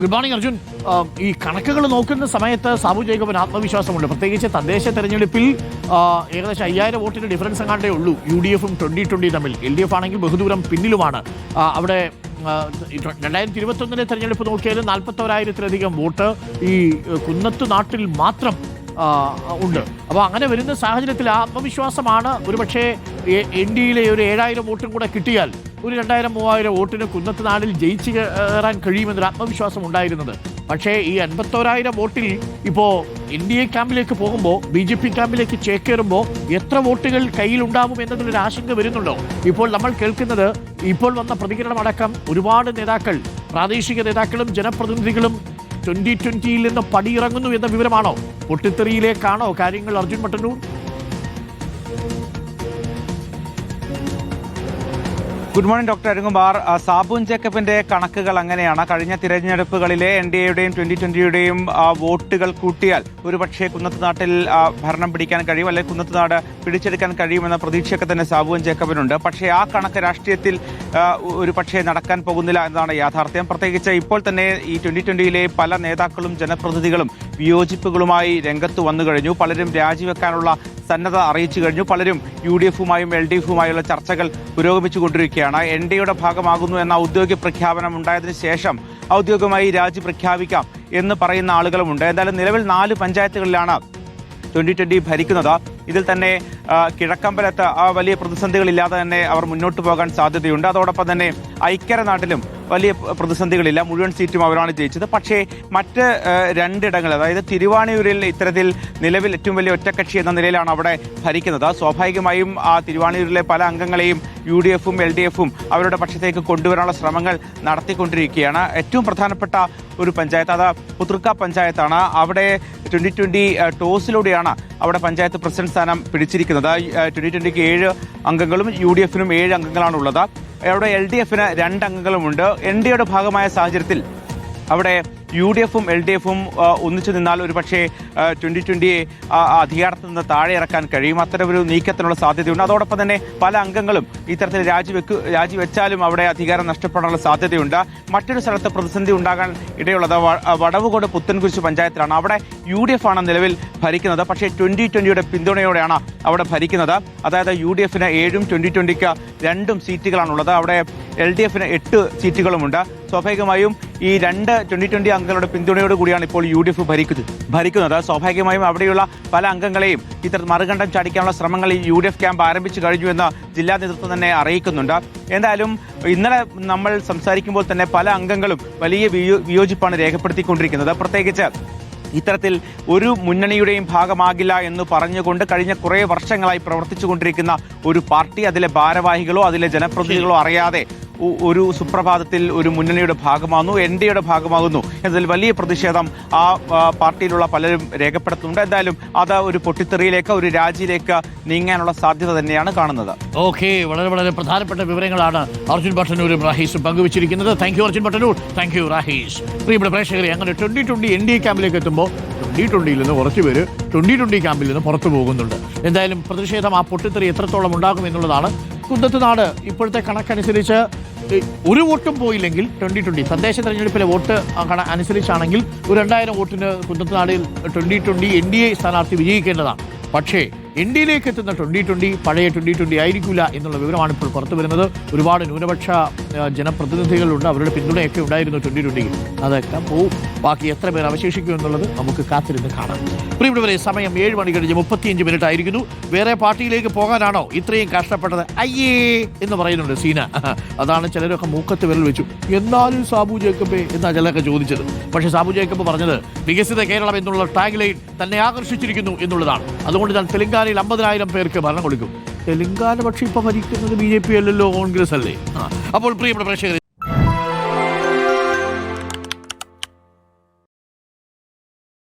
Good morning Arjun. ഈ കണക്കുകൾ നോക്കുന്ന സമയത്ത് സാബു ജേക്കബിന് ആത്മവിശ്വാസമുണ്ട്. പ്രത്യേകിച്ച് തദ്ദേശ തെരഞ്ഞെടുപ്പിൽ ഏകദേശം 5000 വോട്ടിന് ഡിഫറൻസ് എങ്ങാണ്ടേ ഉള്ളൂ UDF-ഉം 2020 തമ്മിൽ. LDF ആണെങ്കിൽ ബഹുദൂരം പിന്നിലുമാണ്. അവിടെ 2021 തെരഞ്ഞെടുപ്പ് നോക്കിയാലും 41,000-ത്തിലധികം വോട്ട് ഈ കുന്നത്തു നാട്ടിൽ മാത്രം ഉണ്ട്. അപ്പോൾ അങ്ങനെ വരുന്ന സാഹചര്യത്തിൽ ആത്മവിശ്വാസമാണ്. ഒരുപക്ഷെ NDA-യിലെ ഒരു 7000 വോട്ടും കൂടെ കിട്ടിയാൽ ഒരു 2000-3000 വോട്ടിന് കുന്നത്ത് നാടിൽ ജയിച്ചു കയറാൻ കഴിയുമെന്നൊരു ആത്മവിശ്വാസം ഉണ്ടായിരുന്നത്. പക്ഷേ ഈ 51,000 വോട്ടിൽ ഇപ്പോൾ NDA ക്യാമ്പിലേക്ക് പോകുമ്പോൾ, BJP ക്യാമ്പിലേക്ക് ചേക്കേറുമ്പോൾ എത്ര വോട്ടുകൾ കയ്യിലുണ്ടാവും എന്നതിലൊരു ആശങ്ക വരുന്നുണ്ടോ? ഇപ്പോൾ നമ്മൾ കേൾക്കുന്നത്, ഇപ്പോൾ വന്ന പ്രതികരണമടക്കം ഒരുപാട് നേതാക്കൾ, പ്രാദേശിക നേതാക്കളും ജനപ്രതിനിധികളും 2020-യിൽ നിന്ന് പടിയിറങ്ങുന്നു എന്ന വിവരമാണോ? പൊട്ടിത്തെറിയിലേക്കാണോ കാര്യങ്ങൾ, Arjun Mattannur? Good morning doctor Arunkumar. Sabu ജേക്കബിന്റെ കണക്കുകൾ അങ്ങനെയാണ്. കഴിഞ്ഞ തിരഞ്ഞെടുപ്പുകളിലെ NDA-യുടെയും 2020-യുടെയും വോട്ടുകൾ കൂട്ടിയാൽ ഒരുപക്ഷെ കുന്നത്തുനാട്ടിൽ ഭരണം പിടിക്കാൻ കഴിയും, അല്ലെങ്കിൽ കുന്നത്തുനാട് പിടിച്ചെടുക്കാൻ കഴിയുമെന്ന പ്രതീക്ഷയൊക്കെ തന്നെ സാബു ജേക്കബിനുണ്ട്. പക്ഷേ ആ കണക്ക് രാഷ്ട്രീയത്തിൽ ഒരു പക്ഷേ നടക്കാൻ പോകുന്നില്ല എന്നതാണ് യാഥാർത്ഥ്യം. പ്രത്യേകിച്ച് ഇപ്പോൾ തന്നെ ഈ 2020-യിലെ പല നേതാക്കളും ജനപ്രതിനിധികളും വിയോജിപ്പുകളുമായി രംഗത്ത് വന്നു കഴിഞ്ഞു. പലരും രാജിവെക്കാനുള്ള സന്നദ്ധ അറിയിച്ചു കഴിഞ്ഞു. പലരും UDF-ഉമായും LDF-ഉമായുള്ള ചർച്ചകൾ പുരോഗമിച്ചുകൊണ്ടിരിക്കുകയാണ്. NDA-യുടെ ഭാഗമാകുന്നു എന്ന ഔദ്യോഗിക പ്രഖ്യാപനം ഉണ്ടായതിനു ശേഷം ഔദ്യോഗികമായി രാജി പ്രഖ്യാപിക്കാം എന്ന് പറയുന്ന ആളുകളുമുണ്ട്. എന്തായാലും നിലവിൽ 4 പഞ്ചായത്തുകളിലാണ് 2020 ഭരിക്കുന്നത്. ഇതിൽ തന്നെ കിഴക്കമ്പലത്ത് വലിയ പ്രതിസന്ധികളില്ലാതെ തന്നെ അവർ മുന്നോട്ട് പോകാൻ സാധ്യതയുണ്ട്. അതോടൊപ്പം തന്നെ ഐക്യരനാട്ടിലും വലിയ പ്രതിസന്ധികളില്ല, മുഴുവൻ സീറ്റും അവരാണ് ജയിച്ചത്. പക്ഷേ മറ്റ് 2 ഇടങ്ങൾ, അതായത് തിരുവാണിയൂരിൽ ഇത്തരത്തിൽ നിലവിൽ ഏറ്റവും വലിയ ഒറ്റക്കക്ഷി എന്ന നിലയിലാണ് അവിടെ ഭരിക്കുന്നത്. സ്വാഭാവികമായും ആ തിരുവാണിയൂരിലെ പല അംഗങ്ങളെയും UDF-ഉം LDF-ഉം അവരുടെ പക്ഷത്തേക്ക് കൊണ്ടുവരാനുള്ള ശ്രമങ്ങൾ നടത്തിക്കൊണ്ടിരിക്കുകയാണ്. ഏറ്റവും പ്രധാനപ്പെട്ട ഒരു പഞ്ചായത്ത് അത് പുതൃക്ക പഞ്ചായത്താണ്. അവിടെ 2020 ടോസിലൂടെയാണ് അവിടെ പഞ്ചായത്ത് പ്രസിഡന്റ് സ്ഥാനം പിടിച്ചിരിക്കുന്നത്. 2020-ക്ക് 7 അംഗങ്ങളും UDF-നും 7 അംഗങ്ങളാണുള്ളത്. അവിടെ LDF-ന് 2 അംഗങ്ങളുമുണ്ട്. NDA-യുടെ ഭാഗമായ സാഹചര്യത്തിൽ അവിടെ UDF-ഉം LDF-ഉം ഒന്നിച്ചു നിന്നാൽ ഒരുപക്ഷെ 2020 അധികാരത്തിൽ നിന്ന് താഴെ ഇറക്കാൻ കഴിയും. അത്തരമൊരു നീക്കത്തിനുള്ള സാധ്യതയുണ്ട്. അതോടൊപ്പം തന്നെ പല അംഗങ്ങളും ഇത്തരത്തിൽ രാജിവെച്ചാലും അവിടെ അധികാരം നഷ്ടപ്പെടാനുള്ള സാധ്യതയുണ്ട്. മറ്റൊരു സ്ഥലത്ത് പ്രതിസന്ധി ഉണ്ടാകാൻ ഇടയുള്ളത് വടവുകോട് പുത്തൻകുരിശ് പഞ്ചായത്തിലാണ്. അവിടെ UDF-ആണ് നിലവിൽ ഭരിക്കുന്നത്. പക്ഷേ 2020-യുടെ പിന്തുണയോടെയാണ് അവിടെ ഭരിക്കുന്നത്. അതായത് UDF-ന് 7ഉം 2020-ക്ക് 2 സീറ്റുകളാണുള്ളത്. അവിടെ LDF-ന് 8 സീറ്റുകളുമുണ്ട്. സ്വാഭാവികമായും ഈ 2 2020 അംഗങ്ങളുടെ പിന്തുണയോട് കൂടിയാണ് ഇപ്പോൾ UDF ഭരിക്കുന്നത്. സ്വാഭാവികമായും അവിടെയുള്ള പല അംഗങ്ങളെയും ഇത്തരം മറുകണ്ഠം ചാടിക്കാനുള്ള ശ്രമങ്ങൾ ഈ UDF ക്യാമ്പ് ആരംഭിച്ചു കഴിഞ്ഞു എന്ന് ജില്ലാ നേതൃത്വം തന്നെ അറിയിക്കുന്നുണ്ട്. എന്തായാലും ഇന്നലെ നമ്മൾ സംസാരിക്കുമ്പോൾ തന്നെ പല അംഗങ്ങളും വലിയ വിയോജിപ്പാണ് രേഖപ്പെടുത്തിക്കൊണ്ടിരിക്കുന്നത്. പ്രത്യേകിച്ച് ഇത്തരത്തിൽ ഒരു മുന്നണിയുടെയും ഭാഗമാകില്ല എന്ന് പറഞ്ഞുകൊണ്ട് കഴിഞ്ഞ കുറേ വർഷങ്ങളായി പ്രവർത്തിച്ചുകൊണ്ടിരിക്കുന്ന ഒരു പാർട്ടി, അതിലെ ഭാരവാഹികളോ അതിലെ ജനപ്രതിനിധികളോ അറിയാതെ ഒരു സുപ്രഭാതത്തിൽ ഒരു മുന്നണിയുടെ ഭാഗമാകുന്നു, NDA-യുടെ ഭാഗമാകുന്നു എന്നതിൽ വലിയ പ്രതിഷേധം ആ പാർട്ടിയിലുള്ള പലരും രേഖപ്പെടുത്തുന്നുണ്ട്. എന്തായാലും അത് ഒരു പൊട്ടിത്തെറിയിലേക്ക്, ഒരു രാജിയിലേക്ക് നീങ്ങാനുള്ള സാധ്യത തന്നെയാണ് കാണുന്നത്. ഓക്കെ, വളരെ വളരെ പ്രധാനപ്പെട്ട വിവരങ്ങളാണ് അർജുൻ മട്ടന്നൂരും റാഹീസും പങ്കുവച്ചിരിക്കുന്നത്. Thank you Arjun Mattannur, thank you Rahees. പ്രിയപ്പെട്ട പ്രേക്ഷകരെ, അങ്ങനെ 2020 NDA ക്യാമ്പിലേക്ക് എത്തുമ്പോൾ 2020-യിൽ നിന്ന് കുറച്ച് പേര് 2020 ക്യാമ്പിൽ നിന്ന് പുറത്തു പോകുന്നുണ്ട്. എന്തായാലും പ്രതിഷേധം, ആ പൊട്ടിത്തെറി എത്രത്തോളം ഉണ്ടാകും എന്നുള്ളതാണ്. കുന്നത്തുനാട് ഇപ്പോഴത്തെ കണക്കനുസരിച്ച് ഒരു വോട്ടും പോയില്ലെങ്കിൽ 2020 തദ്ദേശ തെരഞ്ഞെടുപ്പിലെ വോട്ട് അനുസരിച്ചാണെങ്കിൽ ഒരു 2000 വോട്ടിന് കുന്നത്തുനാടിൽ 2020 NDA സ്ഥാനാർത്ഥി വിജയിക്കേണ്ടതാണ്. പക്ഷേ NDA-യിലേക്ക് എത്തുന്ന 2020 പഴയ 2020 ആയിരിക്കില്ല എന്നുള്ള വിവരമാണ് ഇപ്പോൾ പുറത്തു വരുന്നത്. ഒരുപാട് ന്യൂനപക്ഷ ജനപ്രതിനിധികളുണ്ട്, അവരുടെ പിന്തുണയൊക്കെ ഉണ്ടായിരുന്നു 2020-യിൽ. അതൊക്കെ പോവും. ബാക്കി എത്ര പേർ അവശേഷിക്കും എന്നുള്ളത് നമുക്ക് കാത്തിരുന്ന് കാണാം. പ്രിയപ്പെട്ടവരെ, സമയം 7 മണി കഴിഞ്ഞ് 35 മിനിറ്റ് ആയിരിക്കുന്നു. വേറെ പാർട്ടിയിലേക്ക് പോകാനാണോ ഇത്രയും കഷ്ടപ്പെട്ടത്? അയ്യേ എന്ന് പറയുന്നുണ്ട് സീന. അതാണ് ചിലരൊക്കെ മൂക്കത്ത് വിരൽ വെച്ചു. എന്നാലും സാബു ജേക്കബ് എന്നാണ് ചിലരൊക്കെ ചോദിച്ചത്. പക്ഷേ സാബു ജേക്കബ് പറഞ്ഞത് വികസിത കേരളം എന്നുള്ള ടാഗ് ലൈൻ തന്നെ ആകർഷിച്ചിരിക്കുന്നു എന്നുള്ളതാണ്. അതുകൊണ്ട് ഞാൻ തെലങ്കാനയിൽ 50,000 പേർക്ക് ഭരണം കൊടുക്കും. തെലങ്കാന പക്ഷേ ഇപ്പൊ ഭരിക്കുന്നത് BJP അല്ലല്ലോ, കോൺഗ്രസ് അല്ലേ? അപ്പോൾ പ്രിയപ്പെട്ട പ്രേക്ഷകരെ,